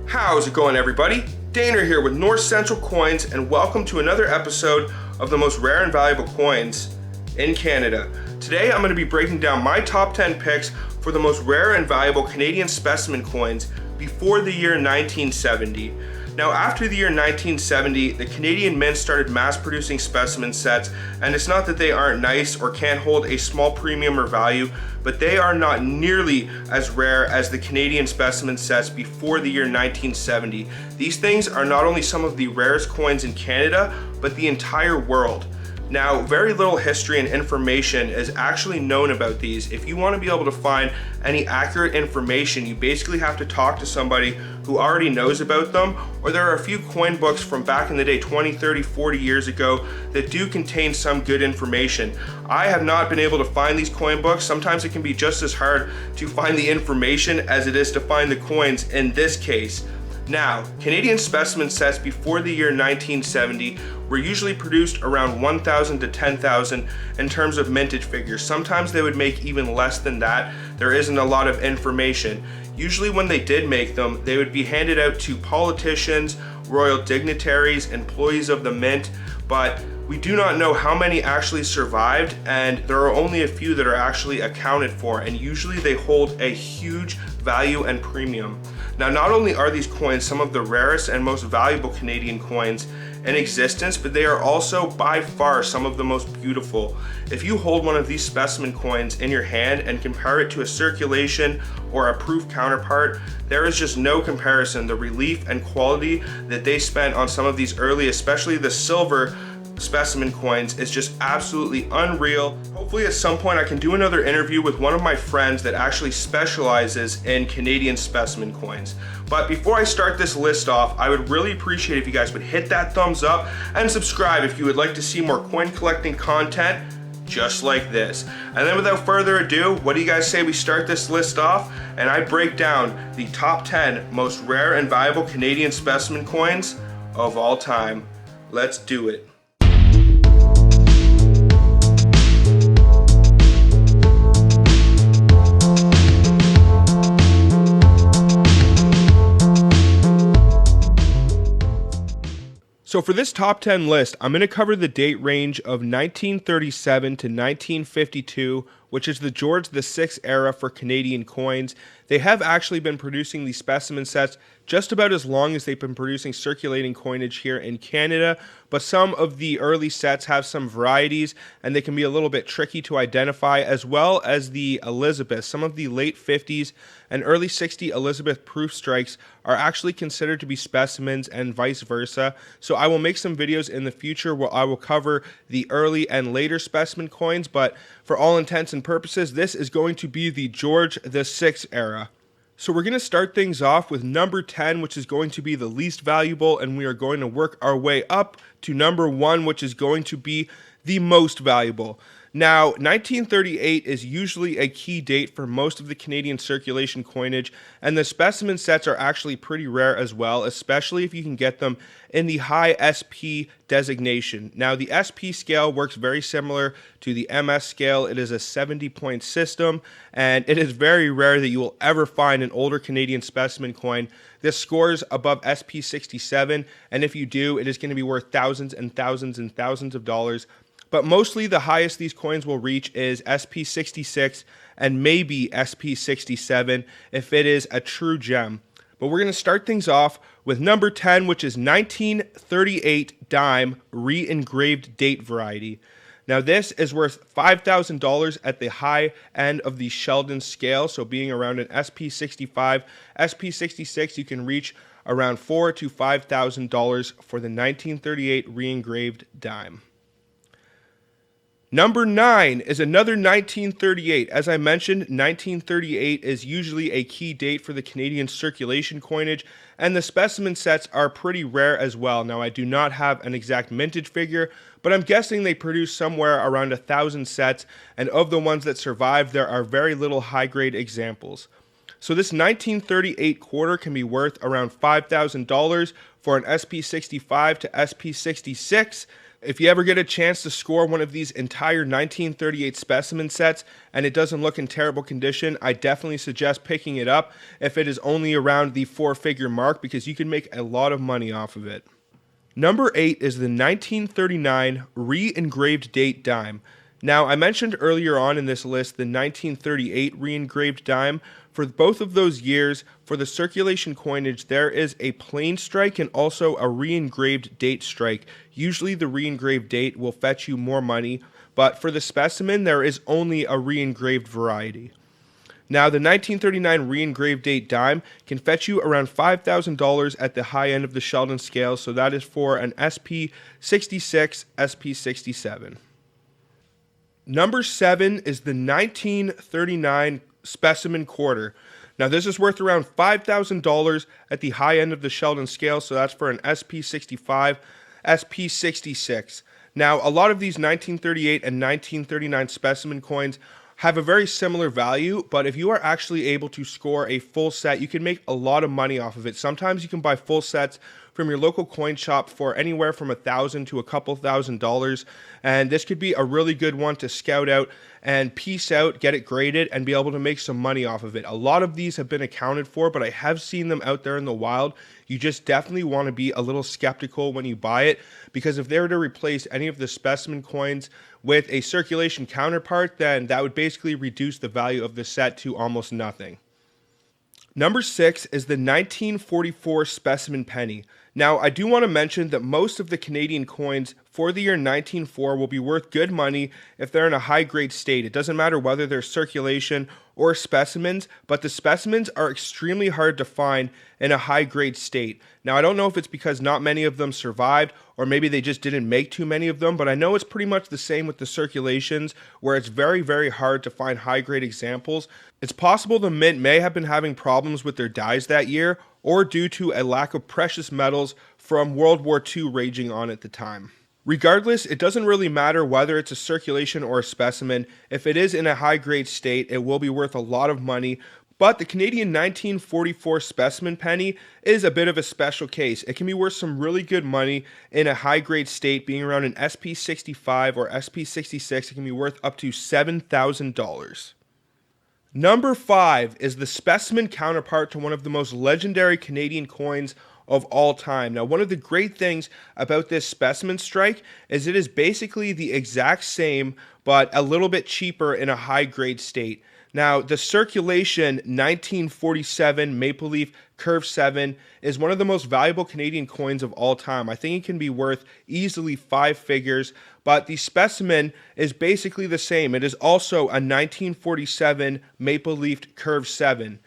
How's it going, everybody? Daner here with North Central Coins, and welcome to another episode of the most rare and valuable coins in Canada. Today I'm going to be breaking down my top 10 picks for the most rare and valuable Canadian specimen coins before the year 1970. Now, after the year 1970, the Canadian Mint started mass producing specimen sets, and it's not that they aren't nice or can't hold a small premium or value, but they are not nearly as rare as the Canadian specimen sets before the year 1970. These things are not only some of the rarest coins in Canada, but the entire world. Now, very little history and information is actually known about these. If you want to be able to find any accurate information, you basically have to talk to somebody who already knows about them, or there are a few coin books from back in the day, 20, 30, 40 years ago, that do contain some good information. I have not been able to find these coin books. Sometimes it can be just as hard to find the information as it is to find the coins in this case. Now, Canadian specimen sets before the year 1970 were usually produced around 1,000 to 10,000 in terms of mintage figures. Sometimes they would make even less than that. There isn't a lot of information. Usually when they did make them, they would be handed out to politicians, royal dignitaries, employees of the mint, but we do not know how many actually survived, and there are only a few that are actually accounted for, and usually they hold a huge value and premium. Now, not only are these coins some of the rarest and most valuable Canadian coins in existence, but they are also by far some of the most beautiful. If you hold one of these specimen coins in your hand and compare it to a circulation or a proof counterpart, there is just no comparison. The relief and quality that they spent on some of these early, especially the silver specimen coins, is just absolutely unreal. Hopefully at some point I can do another interview with one of my friends that actually specializes in Canadian specimen coins. But before I start this list off, I would really appreciate if you guys would hit that thumbs up and subscribe if you would like to see more coin collecting content just like this. And then without further ado, what do you guys say we start this list off and I break down the top 10 most rare and valuable Canadian specimen coins of all time. Let's do it. So for this top 10 list, I'm going to cover the date range of 1937 to 1952, which is the George VI era for Canadian coins. They have actually been producing these specimen sets just about as long as they've been producing circulating coinage here in Canada, but some of the early sets have some varieties and they can be a little bit tricky to identify, as well as the Elizabeth. Some of the late 50s and early 60 Elizabeth proof strikes are actually considered to be specimens and vice versa. So I will make some videos in the future where I will cover the early and later specimen coins, but for all intents and purposes, this is going to be the George VI era. So we're going to start things off with number 10, which is going to be the least valuable, and we are going to work our way up to number 1, which is going to be the most valuable. Now, 1938 is usually a key date for most of the Canadian circulation coinage, and the specimen sets are actually pretty rare as well, especially if you can get them in the high SP designation. Now, the SP scale works very similar to the MS scale. It is a 70-point system, and it is very rare that you will ever find an older Canadian specimen coin. This scores above SP 67, and if you do, it is going to be worth thousands and thousands and thousands of dollars. But mostly the highest these coins will reach is SP 66 and maybe SP 67 if it is a true gem. But we're going to start things off with number 10, which is 1938 dime re-engraved date variety. Now this is worth $5,000 at the high end of the Sheldon scale, so being around an SP 65, SP 66 you can reach around $4,000 to $5,000 for the 1938 re-engraved dime. Number 9 is another 1938. As I mentioned, 1938 is usually a key date for the Canadian circulation coinage, and the specimen sets are pretty rare as well. Now, I do not have an exact mintage figure, but I'm guessing they produce somewhere around 1,000 sets, and of the ones that survive, there are very little high-grade examples. So this 1938 quarter can be worth around $5,000 for an SP 65 to SP 66. If you ever get a chance to score one of these entire 1938 specimen sets and it doesn't look in terrible condition, I definitely suggest picking it up if it is only around the 4-figure mark, because you can make a lot of money off of it. Number 8 is the 1939 re-engraved date dime. Now, I mentioned earlier on in this list the 1938 re-engraved dime. For both of those years, for the circulation coinage, there is a plain strike and also a re-engraved date strike. Usually the re-engraved date will fetch you more money, but for the specimen, there is only a re-engraved variety. Now, the 1939 re-engraved date dime can fetch you around $5,000 at the high end of the Sheldon scale, so that is for an SP66, SP67. Number 7 is the 1939 specimen quarter. Now, this is worth around $5,000 at the high end of the Sheldon scale, so that's for an SP65, SP66. Now, a lot of these 1938 and 1939 specimen coins have a very similar value, but if you are actually able to score a full set, you can make a lot of money off of it. Sometimes you can buy full sets from your local coin shop for anywhere from $1,000 to a couple $1,000s, and this could be a really good one to scout out and piece out, get it graded, and be able to make some money off of it. A lot of these have been accounted for, but I have seen them out there in the wild. You just definitely want to be a little skeptical when you buy it, because if they were to replace any of the specimen coins with a circulation counterpart, then that would basically reduce the value of the set to almost nothing. Number 6 is the 1944 specimen penny. Now, I do want to mention that most of the Canadian coins for the year 1904 will be worth good money if they're in a high-grade state. It doesn't matter whether they're circulation or specimens, but the specimens are extremely hard to find in a high-grade state. Now, I don't know if it's because not many of them survived, or maybe they just didn't make too many of them, but I know it's pretty much the same with the circulations, where it's very, very hard to find high-grade examples. It's possible the mint may have been having problems with their dies that year, or due to a lack of precious metals from World War II raging on at the time. Regardless, it doesn't really matter whether it's a circulation or a specimen. If it is in a high-grade state, it will be worth a lot of money. But the Canadian 1944 specimen penny is a bit of a special case. It can be worth some really good money in a high-grade state, being around an SP65 or SP66. It can be worth up to $7,000. Number 5 is the specimen counterpart to one of the most legendary Canadian coins of all time. Now, one of the great things about this specimen strike is it is basically the exact same, but a little bit cheaper in a high-grade state. Now, the circulation 1947 Maple Leaf Curve 7 is one of the most valuable Canadian coins of all time. I think it can be worth easily 5 figures, but the specimen is basically the same. It is also a 1947 Maple Leaf Curve 7.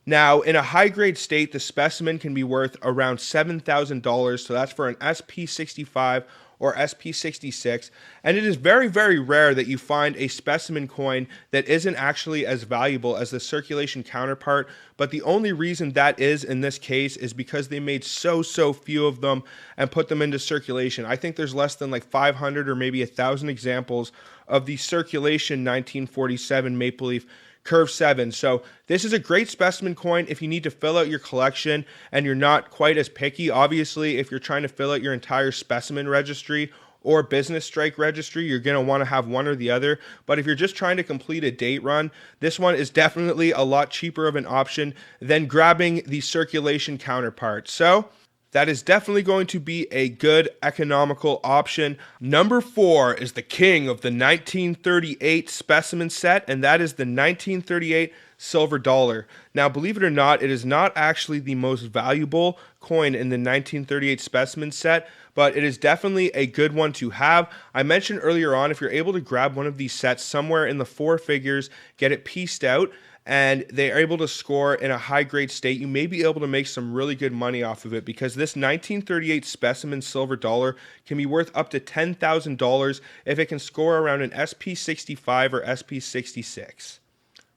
Now, in a high-grade state, the specimen can be worth around $7,000, so that's for an SP65 or SP66, and it is very, very rare that you find a specimen coin that isn't actually as valuable as the circulation counterpart, but the only reason that is in this case is because they made so few of them and put them into circulation. I think there's less than like 500 or maybe 1,000 examples of the circulation 1947 Maple Leaf Curve 7. So this is a great specimen coin if you need to fill out your collection and you're not quite as picky. Obviously, if you're trying to fill out your entire specimen registry or business strike registry, you're going to want to have one or the other. But if you're just trying to complete a date run, this one is definitely a lot cheaper of an option than grabbing the circulation counterpart. So that is definitely going to be a good economical option. Number 4 is the king of the 1938 specimen set, and that is the 1938 silver dollar. Now, believe it or not, it is not actually the most valuable coin in the 1938 specimen set, but it is definitely a good one to have. I mentioned earlier on, if you're able to grab one of these sets somewhere in the 4 figures, get it pieced out, and they are able to score in a high-grade state, you may be able to make some really good money off of it, because this 1938 specimen silver dollar can be worth up to $10,000 if it can score around an SP65 or SP66.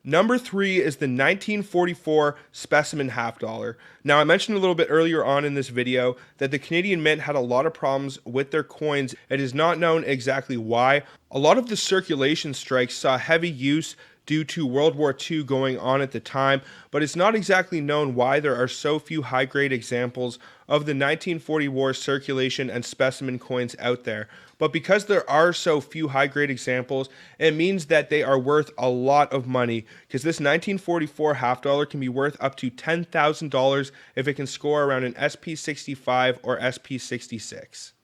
Number 3 is the 1944 specimen half dollar. Now, I mentioned a little bit earlier on in this video that the Canadian Mint had a lot of problems with their coins. It is not known exactly why. A lot of the circulation strikes saw heavy use due to World War II going on at the time, but it's not exactly known why there are so few high-grade examples of the 1940 war circulation and specimen coins out there. But because there are so few high-grade examples, it means that they are worth a lot of money, because this 1944 half dollar can be worth up to $10,000 if it can score around an SP65 or SP66.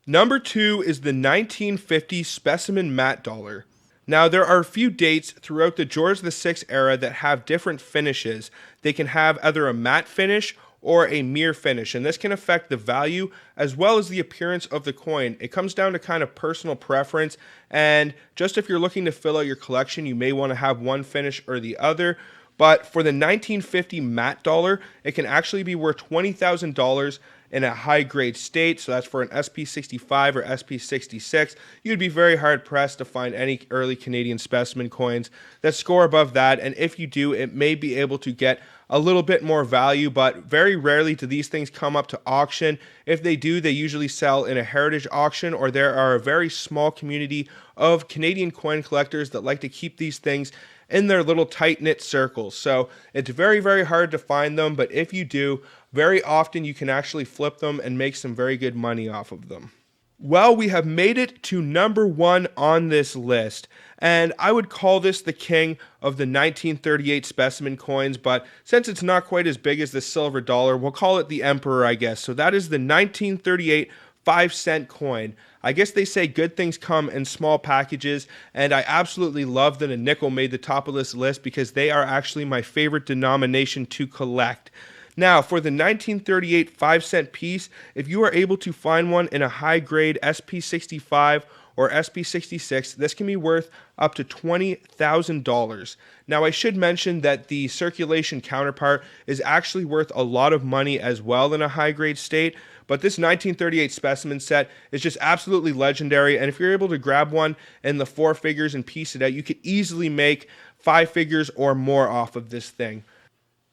Number 2 is the 1950 specimen matte dollar. Now, there are a few dates throughout the George VI era that have different finishes. They can have either a matte finish or a mirror finish, and this can affect the value as well as the appearance of the coin. It comes down to kind of personal preference, and just if you're looking to fill out your collection, you may want to have one finish or the other. But for the 1950 matte dollar, it can actually be worth $20,000 in a high-grade state, so that's for an SP65 or SP66. You'd be very hard-pressed to find any early Canadian specimen coins that score above that, and if you do, it may be able to get a little bit more value, but very rarely do these things come up to auction. If they do, they usually sell in a heritage auction, or there are a very small community of Canadian coin collectors that like to keep these things in their little tight-knit circles. So it's very, very hard to find them, but if you do, very often you can actually flip them and make some very good money off of them. Well, we have made it to number 1 on this list, and I would call this the king of the 1938 specimen coins, but since it's not quite as big as the silver dollar, we'll call it the emperor, I guess. So that is the 1938 5-cent coin. I guess they say good things come in small packages, and I absolutely love that a nickel made the top of this list because they are actually my favorite denomination to collect. Now, for the 1938 5-cent piece, if you are able to find one in a high-grade SP65 or SP66, this can be worth up to $20,000. Now, I should mention that the circulation counterpart is actually worth a lot of money as well in a high-grade state, but this 1938 specimen set is just absolutely legendary, and if you're able to grab one in the 4 figures and piece it out, you could easily make 5 figures or more off of this thing.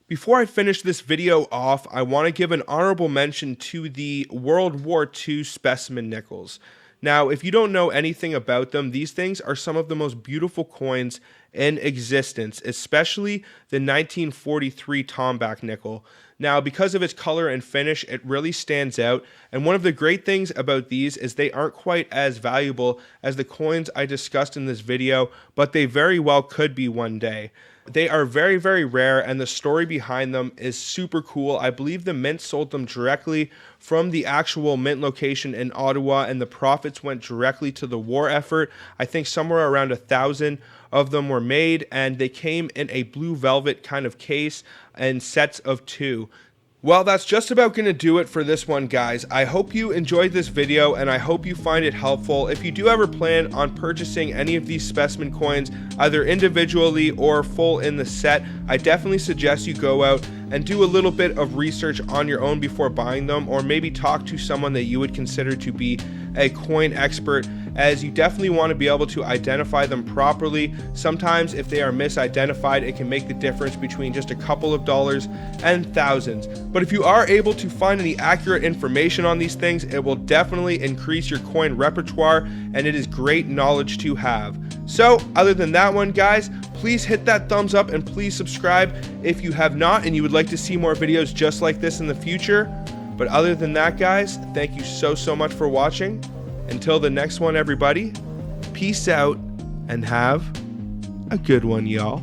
Before I finish this video off, I want to give an honorable mention to the World War II specimen nickels. Now, if you don't know anything about them, these things are some of the most beautiful coins in existence, especially the 1943 Tomback nickel. Now, because of its color and finish, it really stands out, and one of the great things about these is they aren't quite as valuable as the coins I discussed in this video, but they very well could be one day. They are very, very rare, and the story behind them is super cool. I believe the mint sold them directly from the actual mint location in Ottawa, and the profits went directly to the war effort. I think somewhere around 1,000 of them were made, and they came in a blue velvet kind of case and sets of 2. Well, that's just about going to do it for this one, guys. I hope you enjoyed this video, and I hope you find it helpful. If you do ever plan on purchasing any of these specimen coins, either individually or full in the set, I definitely suggest you go out and do a little bit of research on your own before buying them, or maybe talk to someone that you would consider to be a coin expert, as you definitely want to be able to identify them properly. Sometimes if they are misidentified, it can make the difference between just a couple of dollars and thousands. But if you are able to find any accurate information on these things, it will definitely increase your coin repertoire, and it is great knowledge to have. So other than that one, guys, please hit that thumbs up and please subscribe if you have not and you would like to see more videos just like this in the future. But other than that, guys, thank you so much for watching. Until the next one, everybody, peace out and have a good one, y'all.